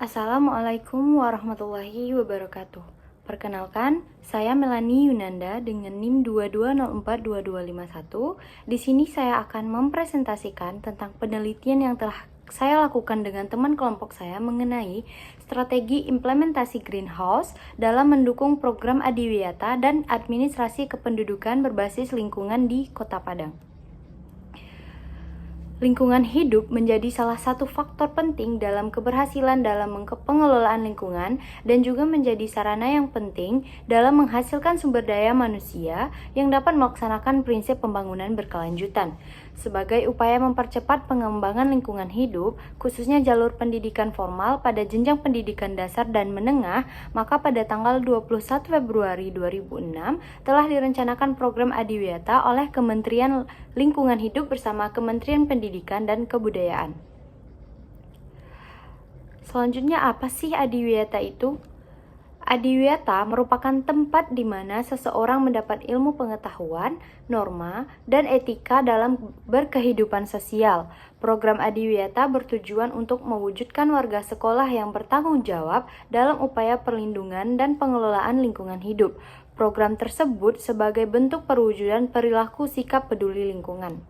Assalamualaikum warahmatullahi wabarakatuh. Perkenalkan, saya Melani Yunanda dengan NIM 22042251. Di sini saya akan mempresentasikan tentang penelitian yang telah saya lakukan dengan teman kelompok saya mengenai strategi implementasi greenhouse dalam mendukung program adiwiyata dan administrasi kependudukan berbasis lingkungan di Kota Padang. Lingkungan hidup menjadi salah satu faktor penting dalam keberhasilan dalam pengelolaan lingkungan dan juga menjadi sarana yang penting dalam menghasilkan sumber daya manusia yang dapat melaksanakan prinsip pembangunan berkelanjutan. Sebagai upaya mempercepat pengembangan lingkungan hidup, khususnya jalur pendidikan formal pada jenjang pendidikan dasar dan menengah, maka pada tanggal 21 Februari 2006 telah direncanakan program Adiwiyata oleh Kementerian Lingkungan Hidup bersama Kementerian Pendidikan dan Kebudayaan. Selanjutnya, apa sih Adiwiyata itu? Adiwiyata merupakan tempat di mana seseorang mendapat ilmu pengetahuan, norma, dan etika dalam berkehidupan sosial. Program Adiwiyata bertujuan untuk mewujudkan warga sekolah yang bertanggung jawab dalam upaya perlindungan dan pengelolaan lingkungan hidup. Program tersebut sebagai bentuk perwujudan perilaku sikap peduli lingkungan.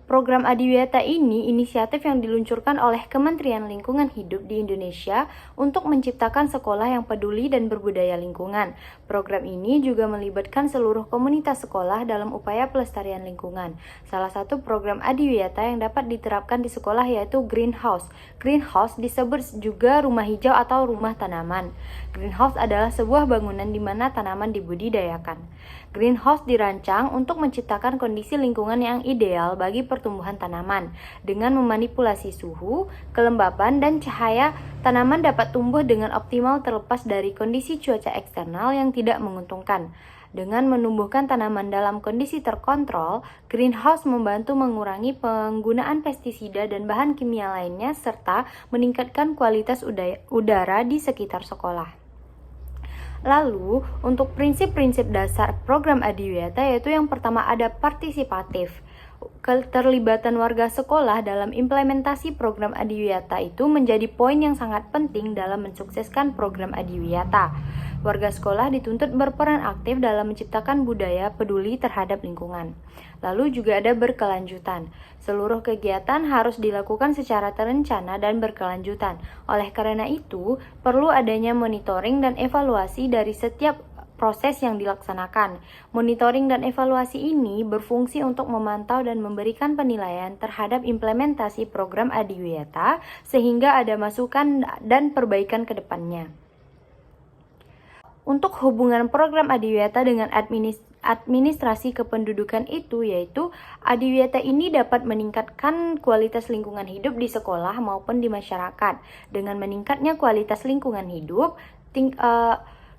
Program Adiwiyata ini inisiatif yang diluncurkan oleh Kementerian Lingkungan Hidup di Indonesia untuk menciptakan sekolah yang peduli dan berbudaya lingkungan. Program ini juga melibatkan seluruh komunitas sekolah dalam upaya pelestarian lingkungan. Salah satu program Adiwiyata yang dapat diterapkan di sekolah yaitu greenhouse. Greenhouse disebut juga rumah hijau atau rumah tanaman. Greenhouse adalah sebuah bangunan di mana tanaman dibudidayakan. Greenhouse dirancang untuk menciptakan kondisi lingkungan yang ideal bagi pertumbuhan tanaman. Dengan memanipulasi suhu, kelembapan, dan cahaya, tanaman dapat tumbuh dengan optimal terlepas dari kondisi cuaca eksternal yang tidak menguntungkan. Dengan menumbuhkan tanaman dalam kondisi terkontrol, greenhouse membantu mengurangi penggunaan pestisida dan bahan kimia lainnya serta meningkatkan kualitas udara di sekitar sekolah. Lalu, untuk prinsip-prinsip dasar program Adiwiyata yaitu yang pertama ada partisipatif. Keterlibatan warga sekolah dalam implementasi program Adiwiyata itu menjadi poin yang sangat penting dalam mensukseskan program Adiwiyata. Warga sekolah dituntut berperan aktif dalam menciptakan budaya peduli terhadap lingkungan. Lalu juga ada berkelanjutan. Seluruh kegiatan harus dilakukan secara terencana dan berkelanjutan. Oleh karena itu, perlu adanya monitoring dan evaluasi dari setiap proses yang dilaksanakan. Monitoring dan evaluasi ini berfungsi untuk memantau dan memberikan penilaian terhadap implementasi program Adiwiyata sehingga ada masukan dan perbaikan ke depannya. Untuk hubungan program Adiwiyata dengan administrasi kependudukan itu yaitu Adiwiyata ini dapat meningkatkan kualitas lingkungan hidup di sekolah maupun di masyarakat. Dengan meningkatnya kualitas lingkungan hidup,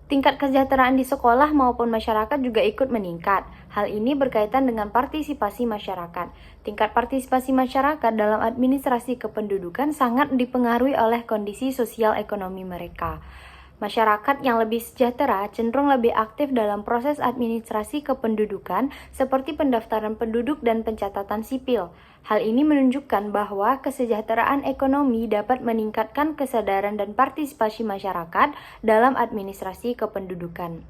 tingkat kesejahteraan di sekolah maupun masyarakat juga ikut meningkat. Hal ini berkaitan dengan partisipasi masyarakat. Tingkat partisipasi masyarakat dalam administrasi kependudukan sangat dipengaruhi oleh kondisi sosial ekonomi mereka. Masyarakat yang lebih sejahtera cenderung lebih aktif dalam proses administrasi kependudukan seperti pendaftaran penduduk dan pencatatan sipil. Hal ini menunjukkan bahwa kesejahteraan ekonomi dapat meningkatkan kesadaran dan partisipasi masyarakat dalam administrasi kependudukan.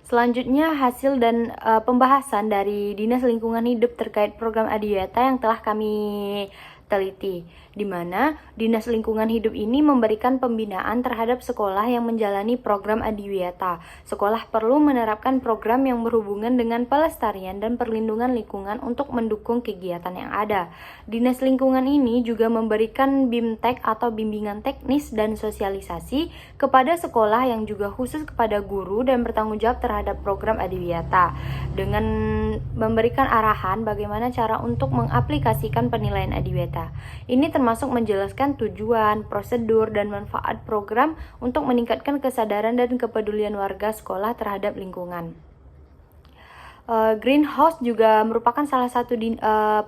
Selanjutnya, hasil dan pembahasan dari Dinas Lingkungan Hidup terkait program Adiwiyata yang telah kami teliti, di mana Dinas Lingkungan Hidup ini memberikan pembinaan terhadap sekolah yang menjalani program Adiwiyata. Sekolah perlu menerapkan program yang berhubungan dengan pelestarian dan perlindungan lingkungan untuk mendukung kegiatan yang ada. Dinas Lingkungan ini juga memberikan BIMTEK atau bimbingan teknis dan sosialisasi kepada sekolah yang juga khusus kepada guru dan bertanggung jawab terhadap program Adiwiyata dengan memberikan arahan bagaimana cara untuk mengaplikasikan penilaian Adiwiyata. Ini termasuk menjelaskan tujuan, prosedur, dan manfaat program untuk meningkatkan kesadaran dan kepedulian warga sekolah terhadap lingkungan. Greenhouse juga merupakan salah satu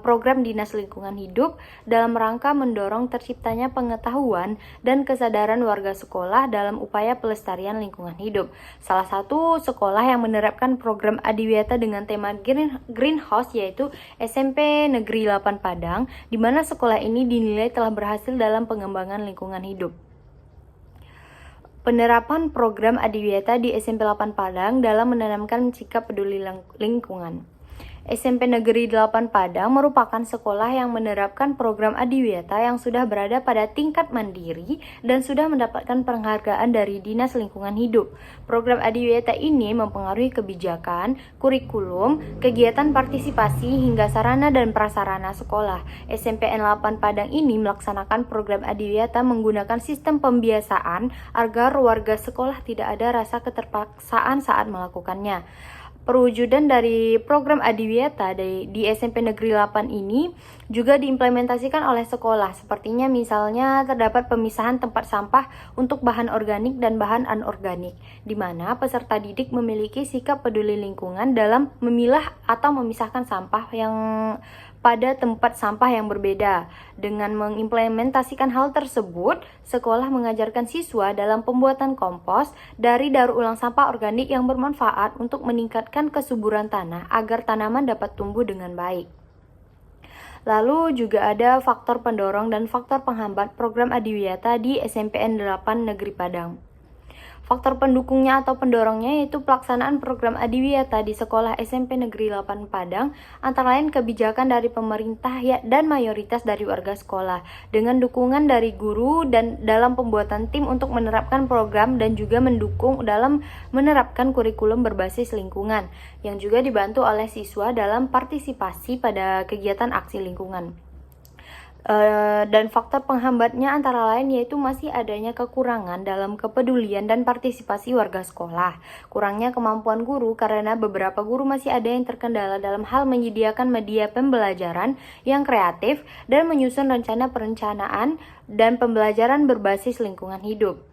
program Dinas Lingkungan Hidup dalam rangka mendorong terciptanya pengetahuan dan kesadaran warga sekolah dalam upaya pelestarian lingkungan hidup. Salah satu sekolah yang menerapkan program Adiwiyata dengan tema Greenhouse yaitu SMP Negeri 8 Padang, di mana sekolah ini dinilai telah berhasil dalam pengembangan lingkungan hidup. Penerapan program Adiwiyata di SMP 8 Padang dalam menanamkan sikap peduli lingkungan. SMP Negeri 8 Padang merupakan sekolah yang menerapkan program Adiwiyata yang sudah berada pada tingkat mandiri dan sudah mendapatkan penghargaan dari Dinas Lingkungan Hidup. Program Adiwiyata ini mempengaruhi kebijakan, kurikulum, kegiatan partisipasi hingga sarana dan prasarana sekolah. SMPN 8 Padang ini melaksanakan program Adiwiyata menggunakan sistem pembiasaan agar warga sekolah tidak ada rasa keterpaksaan saat melakukannya. Perwujudan dari program Adiwiyata di SMP Negeri 8 ini juga diimplementasikan oleh sekolah. Sepertinya misalnya terdapat pemisahan tempat sampah untuk bahan organik dan bahan anorganik, di mana peserta didik memiliki sikap peduli lingkungan dalam memilah atau memisahkan sampah yang pada tempat sampah yang berbeda. Dengan mengimplementasikan hal tersebut, sekolah mengajarkan siswa dalam pembuatan kompos dari daur ulang sampah organik yang bermanfaat untuk meningkatkan kesuburan tanah agar tanaman dapat tumbuh dengan baik. Lalu juga ada faktor pendorong dan faktor penghambat program Adiwiyata di SMPN 8 Negeri Padang. Faktor pendukungnya atau pendorongnya yaitu pelaksanaan program Adiwiyata di sekolah SMP Negeri 8 Padang, antara lain kebijakan dari pemerintah dan mayoritas dari warga sekolah, dengan dukungan dari guru dan dalam pembuatan tim untuk menerapkan program dan juga mendukung dalam menerapkan kurikulum berbasis lingkungan, yang juga dibantu oleh siswa dalam partisipasi pada kegiatan aksi lingkungan. Dan faktor penghambatnya antara lain yaitu masih adanya kekurangan dalam kepedulian dan partisipasi warga sekolah, kurangnya kemampuan guru karena beberapa guru masih ada yang terkendala dalam hal menyediakan media pembelajaran yang kreatif dan menyusun rencana perencanaan dan pembelajaran berbasis lingkungan hidup.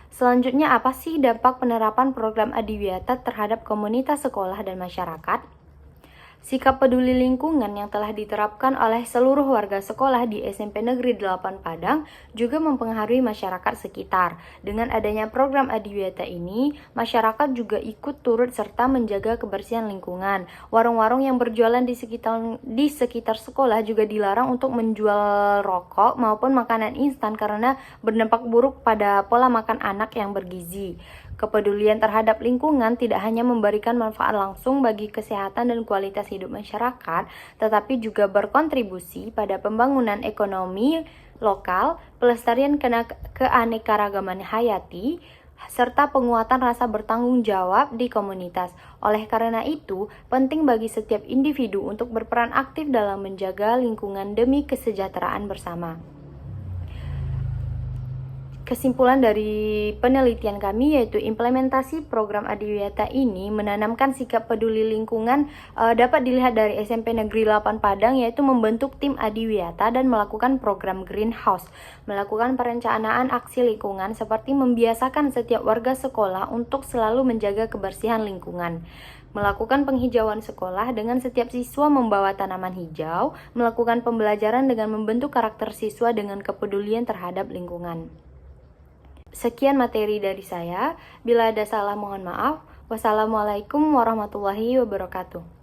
Selanjutnya, apa sih dampak penerapan program Adiwiyata terhadap komunitas sekolah dan masyarakat? Sikap peduli lingkungan yang telah diterapkan oleh seluruh warga sekolah di SMP Negeri 8 Padang juga mempengaruhi masyarakat sekitar. Dengan adanya program Adiwiyata ini, masyarakat juga ikut turut serta menjaga kebersihan lingkungan. Warung-warung yang berjualan di sekitar sekolah juga dilarang untuk menjual rokok maupun makanan instan karena berdampak buruk pada pola makan anak yang bergizi. Kepedulian terhadap lingkungan tidak hanya memberikan manfaat langsung bagi kesehatan dan kualitas hidup masyarakat, tetapi juga berkontribusi pada pembangunan ekonomi lokal, pelestarian keanekaragaman hayati, serta penguatan rasa bertanggung jawab di komunitas. Oleh karena itu, penting bagi setiap individu untuk berperan aktif dalam menjaga lingkungan demi kesejahteraan bersama. Kesimpulan dari penelitian kami yaitu implementasi program Adiwiyata ini menanamkan sikap peduli lingkungan dapat dilihat dari SMP Negeri 8 Padang, yaitu membentuk tim Adiwiyata dan melakukan program Greenhouse, melakukan perencanaan aksi lingkungan seperti membiasakan setiap warga sekolah untuk selalu menjaga kebersihan lingkungan, melakukan penghijauan sekolah dengan setiap siswa membawa tanaman hijau, melakukan pembelajaran dengan membentuk karakter siswa dengan kepedulian terhadap lingkungan. Sekian materi dari saya. Bila ada salah mohon maaf. Wassalamualaikum warahmatullahi wabarakatuh.